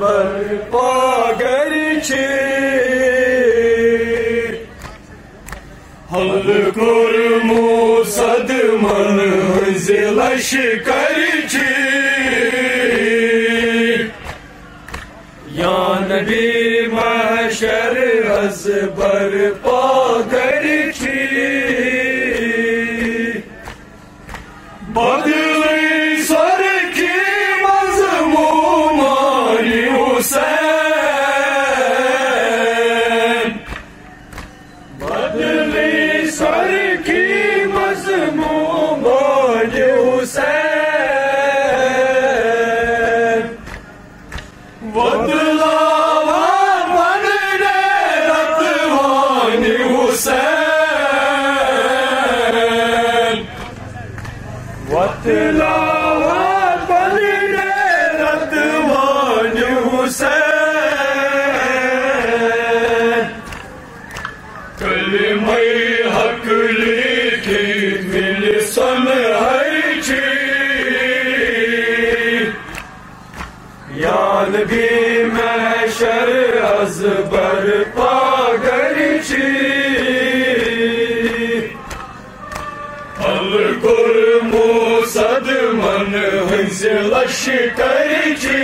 बर्पा गरिछि हल कोरमु सदमन जिलश गरिछि या नबी महशर अज बर्पा गरिछि बदले सर की मज़मूमानी हुसैन बदले सर की मज़मूमानी हुसैन बदलावा बनने रतवानी हुसैन बदलावा बनने रतवानी हुसैन कलिमे हक लिखी मिलसन हरछि या नबी महशर अज बर्पा गरिछि हल कोरमु सदमन जिलश गरिछि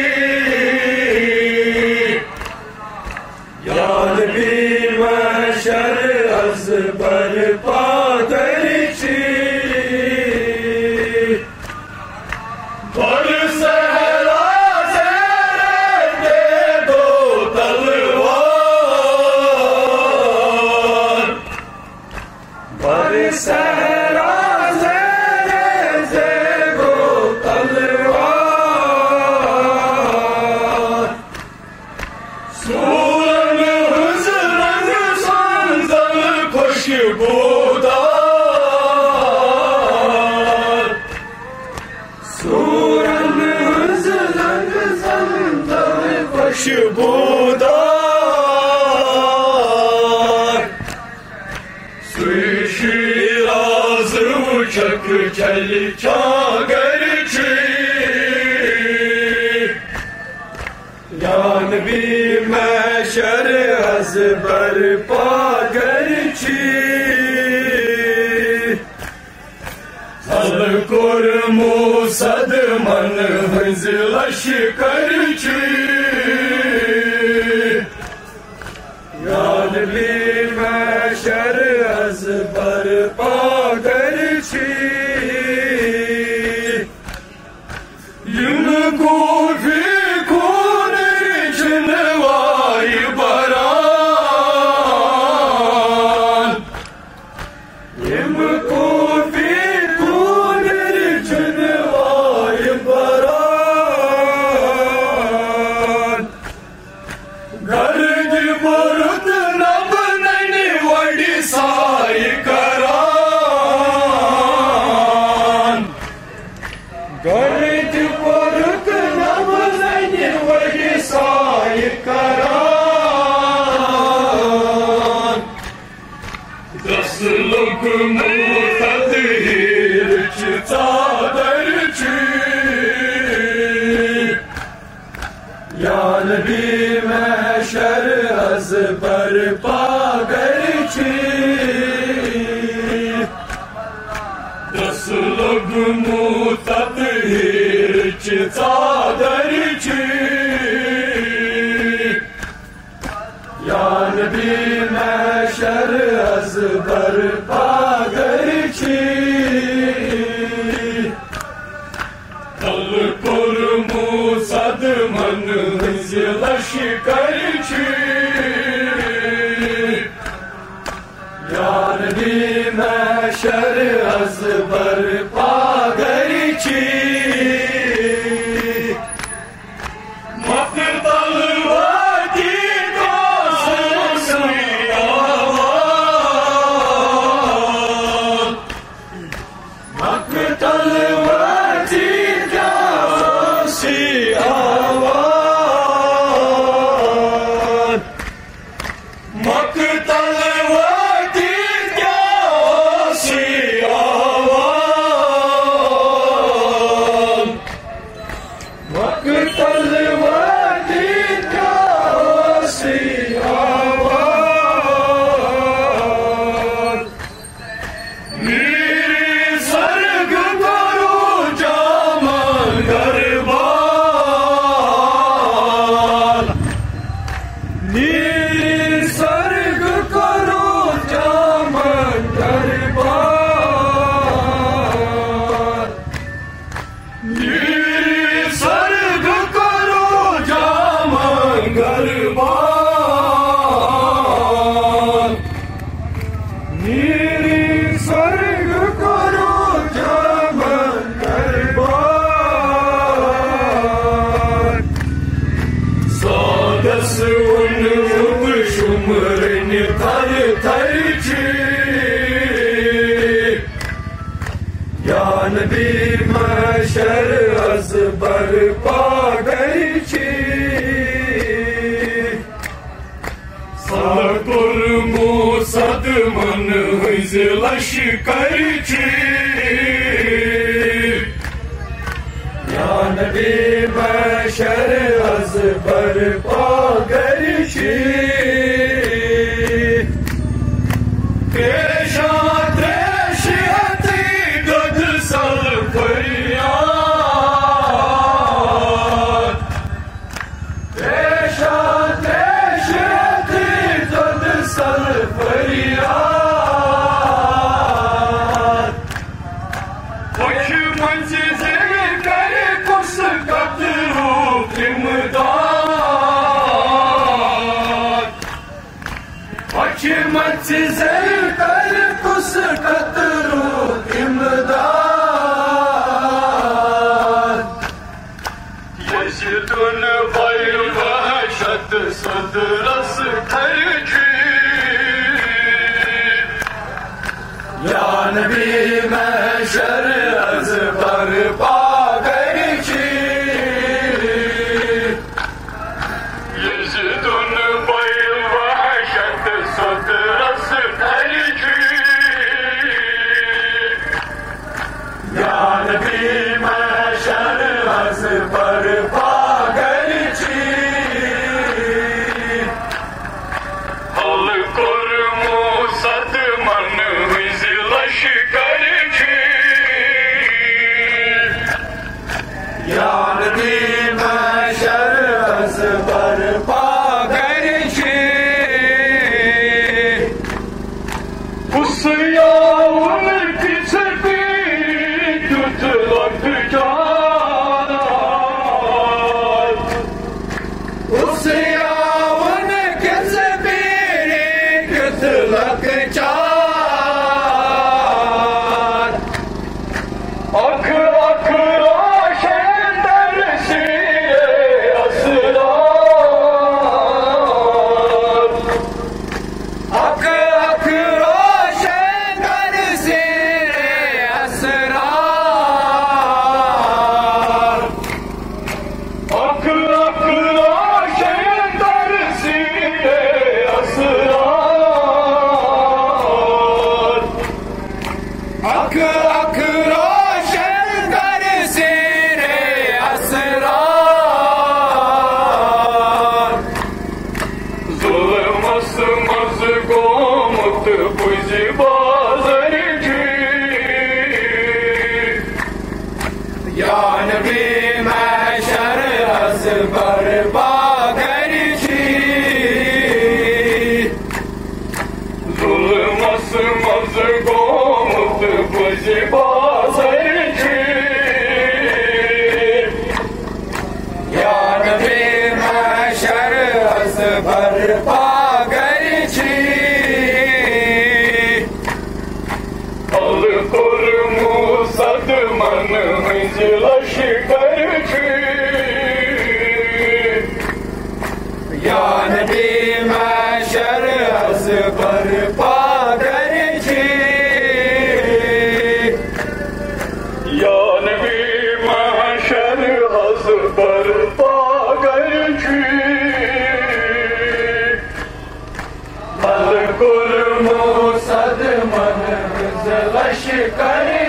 या नबी महशर अज बर्पा गरिछि सहरा ज़ेरे गो तलवार सूरन हुज़रन संदल खुशबूदार सूरन हुज़रन संदल खुशबूदार शिराज उचक चल गरिछि या नबी महशर अज बर्पा गरिछि हल कोरमु सदमन जिलश गरिछि या नबी महशर अज बर्पा गरिछि इनको भी खून रिझनवाई बरान इनको भी खून रिझनवाई बरान घर की मुर्द नब नैनी वड़ी साई करान घर की मुर्द नब नैनी वड़ी साई करान दस लोग मुतदहीर चादर या नबी महशर अज बर्पा गरिछि दस लोग मुतदहीर चादर या नबी महशर अज बर्पा गरिछि हल कोरमु सदमन जिलश गरिछि या नबी महशर अज बर्पा गरिछि मक़तल वादी का आवाज़ मक़तल वादी का आवाज़ मक़तल वादी का आवाज़ unu shumrni tar tarchi Ya Nabi mahşer az barpa garchi Sakur musadman hızlaş karchi Ya Nabi mahşer az barpa garchi Sizel kar kus katru imdad Yeşidun bay vahşat sadras terki Ya Nabi mahşer az barpa garchi Yeşidun bay vahşat sadras Ya Nabi mahşer az barpa garchi Al kurmu sadman hızlaş garchi Ya Nabi mahşer az barpa garchi Usiyavun kiçbi Usiyavun kiçbi tutlak çar Akı akı aşen dersi asrar Akı akı aşen dersi asrar Akı akı aşen dersi asrar Akı akı aşen dersi asrar Zulüm asmaz komut buzi bazarci Ya Nabi mahşer az barpa garchi Zulüm asmaz komut buzi bazarci Ya Nabi mahşer az barpa garchi Al kurmu sadman hızlaş garchi Ya Nabi mahşer az barpa garchi Ya Nabi mahşer az barpa garchi Al kurmu sadman hızlaş garchi